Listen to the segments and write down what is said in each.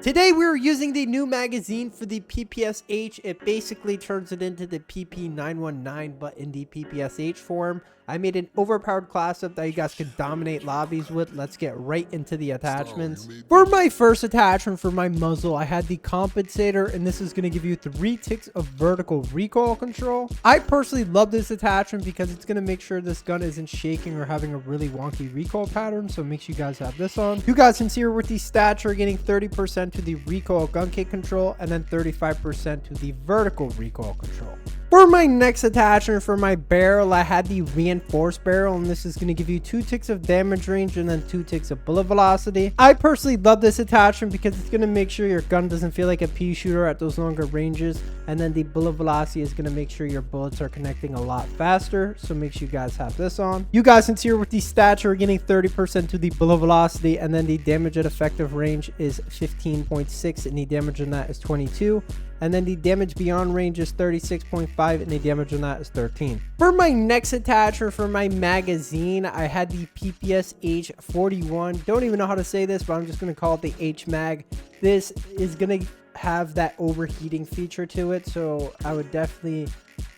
Today we're using the new magazine for the PPSH. It basically turns it into the PP919 but in the PPSH form. I made an overpowered class up that you guys can dominate lobbies with. Let's get right into the attachments. For my first attachment for my muzzle, I had the compensator, and this is going to give you 3 ticks of vertical recoil control. I personally love this attachment because it's going to make sure this gun isn't shaking or having a really wonky recoil pattern, so make sure you guys have this on. You guys can see here with these stats, you're getting 30% to the recoil gun kick control and then 35% to the vertical recoil control. For my next attachment for my barrel, I had the reinforced barrel, and this is going to give you 2 ticks of damage range and then 2 ticks of bullet velocity. I personally love this attachment because it's going to make sure your gun doesn't feel like a pea shooter at those longer ranges, and then the bullet velocity is going to make sure your bullets are connecting a lot faster, so make sure you guys have this on. You guys can see here with the stats, you're getting 30% to the bullet velocity, and then the damage at effective range is 15.6 and the damage on that is 22. And then the damage beyond range is 36.5 and the damage on that is 13. For my next attachment for my magazine, I had the PPSH 41. Don't even know how to say this, but I'm just going to call it the H mag. This is going to have that overheating feature to it, so I would definitely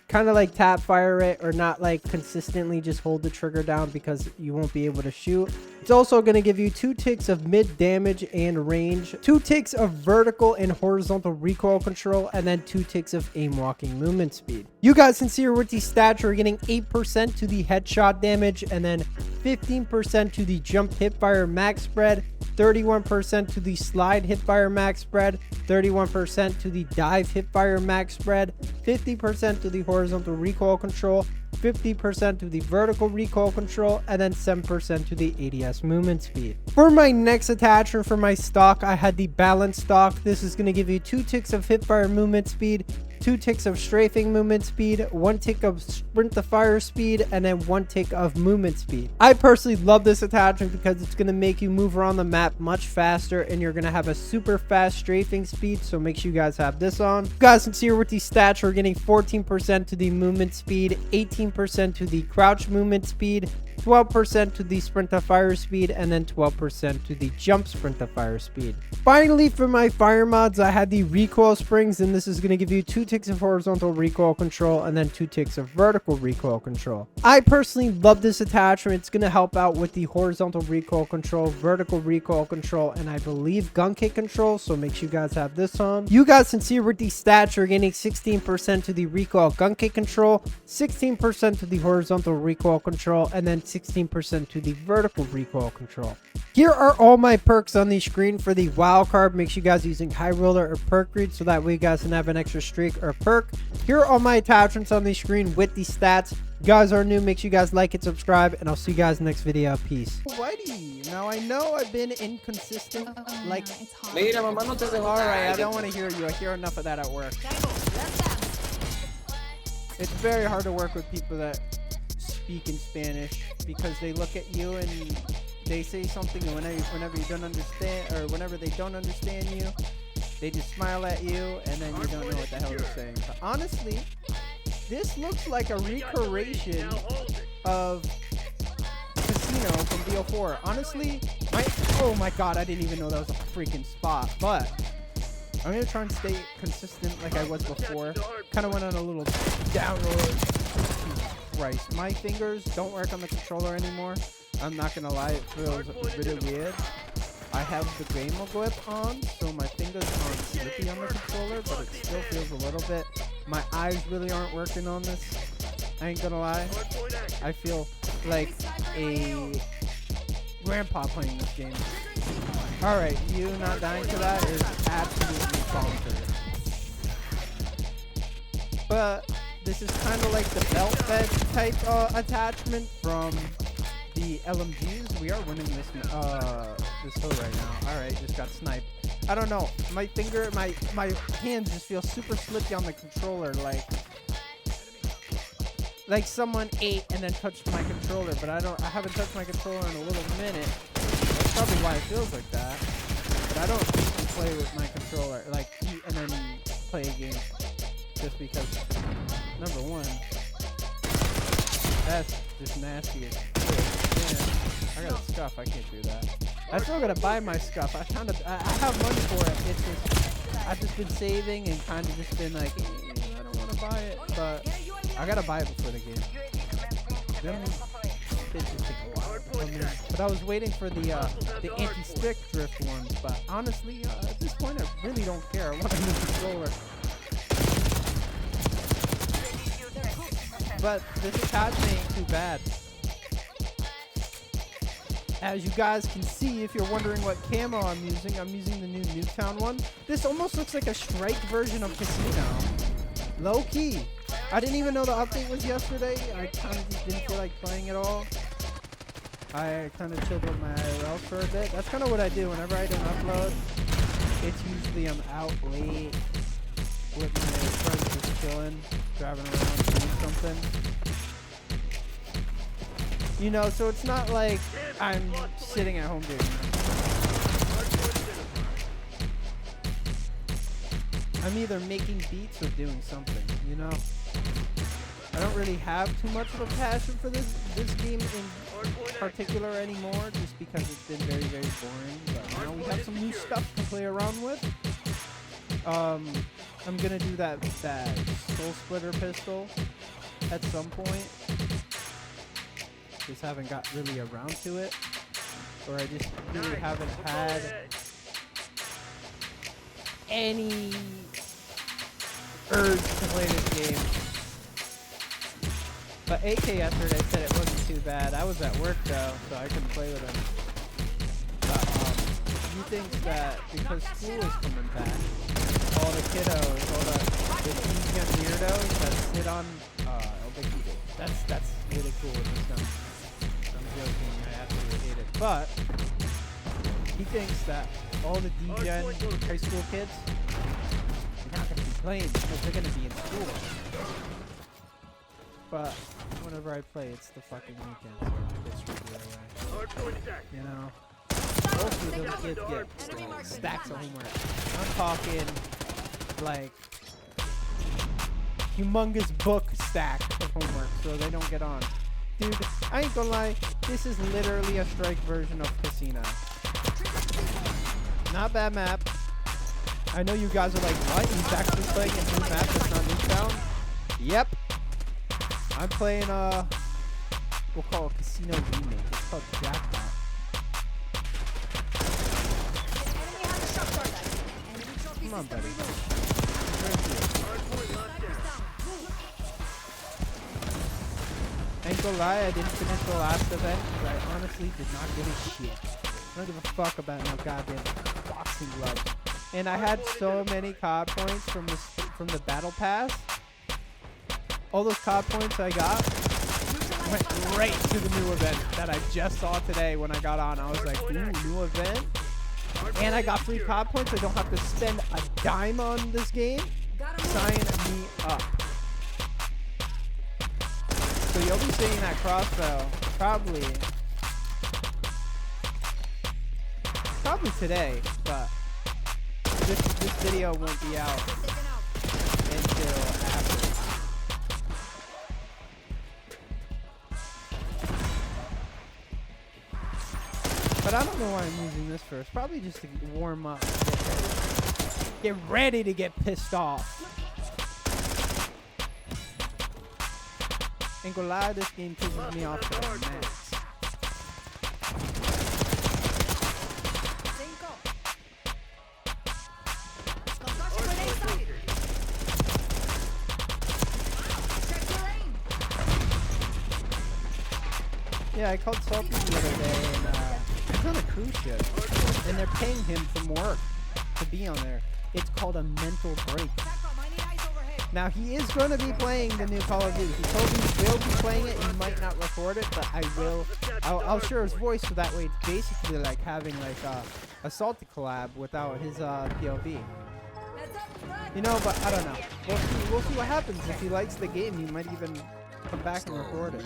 kind of like tap fire it or not like consistently just hold the trigger down because you won't be able to shoot. It's also going to give you 2 ticks of mid damage and range, 2 ticks of vertical and horizontal recoil control, and then 2 ticks of aim walking movement speed. You guys can see here with these stats, you're getting 8% to the headshot damage and then 15% to the jump hipfire max spread, 31% to the slide hipfire max spread, 31% to the dive hipfire max spread, 50% to the horizontal recoil control, 50% to the vertical recoil control, and then 7% to the ADS movement speed. For my next attachment for my stock, I had the balance stock. This is going to give you 2 ticks of hipfire movement speed, 2 ticks of strafing movement speed, 1 tick of sprint to fire speed, and then 1 tick of movement speed. I personally love this attachment because it's going to make you move around the map much faster, and you're going to have a super fast strafing speed, so make sure you guys have this on. You guys can see here with these stats, we're getting 14% to the movement speed, 18% to the crouch movement speed, 12% to the sprint to fire speed, and then 12% to the jump sprint to fire speed. Finally, for my fire mods, I had the recoil springs, and this is going to give you 2 ticks of horizontal recoil control and then 2 ticks of vertical recoil control. I personally love this attachment. It's going to help out with the horizontal recoil control, vertical recoil control, and I believe gun kick control, so make sure you guys have this on. You guys can see with these stats, you're getting 16% to the recoil gun kick control, 16% to the horizontal recoil control, and then 16% to the vertical recoil control. Here are all my perks on the screen for the wild card. Make sure you guys using high roller or perk read so that way you guys can have an extra streak or perk. Here are all my attachments on the screen with the stats. You guys are new, make sure you guys like and subscribe, and I'll see you guys next video. Peace. Whitey, now I know I've been inconsistent. Like, alright, I don't want to hear you. I hear enough of that at work. It's very hard to work with people that speak in Spanish because they look at you and they say something, and whenever you don't understand, or whenever they don't understand you, they just smile at you, and then you don't know what the hell they're saying. But honestly, this looks like a recreation of Casino from BO4. Honestly, oh my god, I didn't even know that was a freaking spot. But I'm gonna try and stay consistent like I was before. Kind of went on a little downward. Christ, my fingers don't work on the controller anymore. I'm not gonna lie, it feels really weird. I have the gamer grip on, so my fingers aren't slippy on the controller, but it still feels a little bit. My eyes really aren't working on this. I ain't gonna lie. I feel like a grandpa playing this game. Alright, you not dying to that is absolutely bonkers. But this is kind of like the belt fed type attachment from the LMGs. We are winning this hill right now. Alright, just got sniped. I don't know. My hands just feel super slippy on the controller, like someone ate and then touched my controller, but I haven't touched my controller in a little minute. That's probably why it feels like that. But I don't eat and play with my controller, like eat and then play a game. Just because, number one, that's just nasty as shit. Yeah, I got a scuff, I can't do that. I'm still gonna buy my stuff. I have money for it. It's just I've just been saving and kind of just been like, I don't want to buy it, but I gotta buy it before the game. It just take a while. But I was waiting for the anti-stick drift ones. But honestly, at this point, I really don't care. I want a new controller. But this attachment ain't too bad. As you guys can see, if you're wondering what camo I'm using the new Nuketown one. This almost looks like a strike version of Casino. Low key. I didn't even know the update was yesterday. I kind of just didn't feel like playing it all. I kind of chilled with my IRL for a bit. That's kind of what I do whenever I don't upload. It's usually I'm out late with my friends just chilling, driving around, doing something. You know, so it's not like I'm sitting at home doing nothing. I'm either making beats or doing something, you know? I don't really have too much of a passion for this game in particular anymore, just because it's been very, very boring. But, you know, we have some new stuff to play around with. I'm gonna do that Soul Splitter pistol at some point. Just haven't got really around to it, or I just really haven't had any urge to play this game. But AK yesterday said it wasn't too bad. I was at work though, so I couldn't play with him. But he thinks that because school is coming back, all the kiddos, all the young weirdos that sit on that's really cool with this gun. I'm joking, I absolutely hate it. But he thinks that all the D-Gen high school kids are not gonna be playing because they're gonna be in school. But whenever I play, it's the fucking weekend, so it gets really away. You know? Hopefully those kids get stacks of homework. I'm talking like humongous book stack of homework so they don't get on. Dude, I ain't gonna lie, this is literally a strike version of Casino. Not bad map. I know you guys are like, what? He's actually playing a new map that's not Nuketown? Yep. I'm playing we'll call it Casino Remake. It's called Jackpot. Come on, buddy. I ain't gonna lie, I didn't finish the last event because I honestly did not give a shit. I don't give a fuck about no goddamn boxing gloves. And I had so many COD points from the battle pass. All those COD points I got went right to the new event that I just saw today when I got on. I was like, ooh, new event? And I got free COD points. I don't have to spend a dime on this game. Sign me up. So you'll be seeing that crossbow probably today, but this video won't be out until after. But I don't know why I'm using this first. Probably just to warm up. Get ready to get pissed off. Ain't gonna lie, this game pisses me off to the max. Yeah, I called Salty the other day, and he's on a cruise ship, and they're paying him from work to be on there. It's called a mental break. Now, he is going to be playing the new Call of Duty. He told me he will be playing it. He might not record it, but I'll share his voice, so that way it's basically like having like a Salty collab without his POV. You know, but I don't know. We'll see what happens. If he likes the game, he might even come back and record it.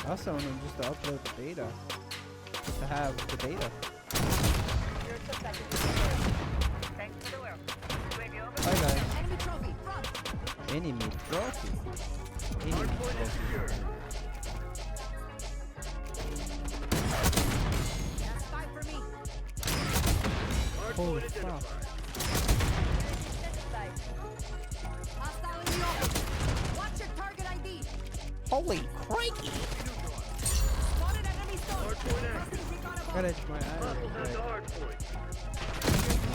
I also want him just to upload the beta. Just to have the beta. Hi guys. Enemy trophy. Enemy trophy. Holy fuck. Watch your target ID. Holy crikey! Spotted enemy storm. Gotta itch my eye real quick.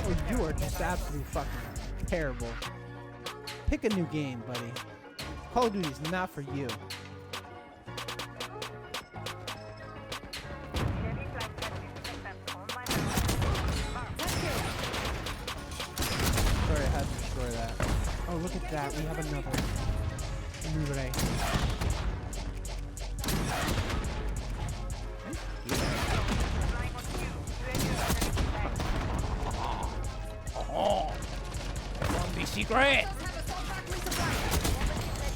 Oh, you are just absolutely fucking terrible. Pick a new game, buddy. Call of Duty's not for you. Sorry, I had to destroy that. Oh, look at that. We have another. Blu-ray. Oh, be secret.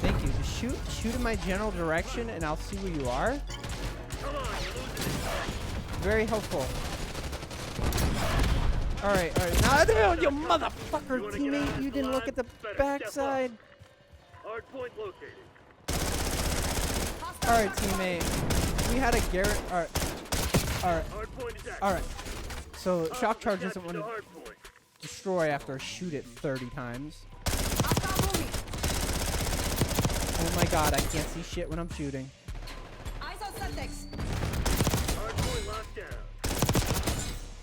Thank you. Just shoot in my general direction, and I'll see where you are. Very helpful. All right. Now, you motherfucker, teammate! You didn't look at the backside. Hardpoint located. All right, teammate. We had a Garrett. All right. Hardpoint is active. All right. So shock charge doesn't want to Hardpoint. destroy after I shoot it 30 times. Oh my god, I can't see shit when I'm shooting. Eyes on Sundex. Hardpoint locked down.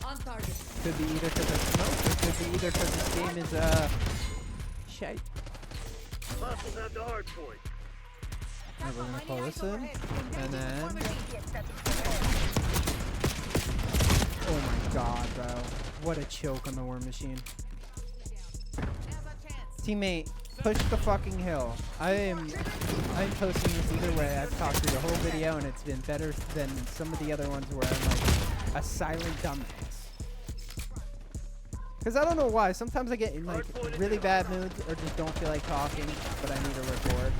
On target. Could be either because I smoked, or could be either because this game is shite. Hostiles have the hardpoint. Alright, we're gonna pull this in, and then. Oh my god, bro! What a choke on the war machine. Teammate, push the fucking hill. I'm posting this either way. I've talked through the whole video, and it's been better than some of the other ones where I'm like a silent dumbass. Because I don't know why. Sometimes I get in like really bad moods or just don't feel like talking, but I need to record.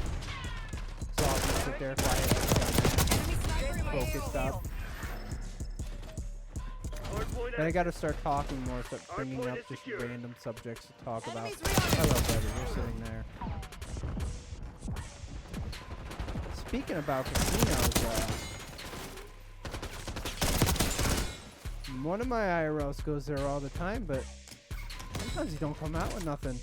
So I'll just sit there quietly, focused up. Then I gotta start talking more, start bringing up just random subjects to talk about. Hello, buddy. You're sitting there. Speaking about casinos, one of my IRLs goes there all the time, but sometimes you don't come out with nothing.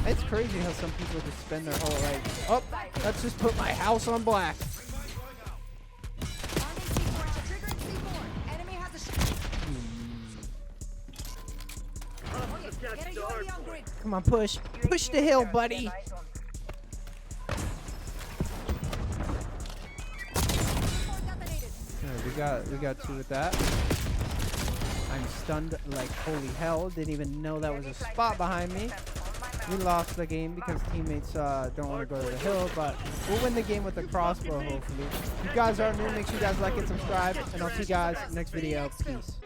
It's crazy how some people just spend their whole life. Oh, let's just put my house on black. Come on, push. Push the hill, buddy. Alright, we got two with that. I'm stunned like holy hell. Didn't even know that was a spot behind me. We lost the game because teammates don't want to go to the hill, but we'll win the game with the crossbow, hopefully. If you guys are new, make sure you guys like and subscribe, and I'll see you guys next video. Peace.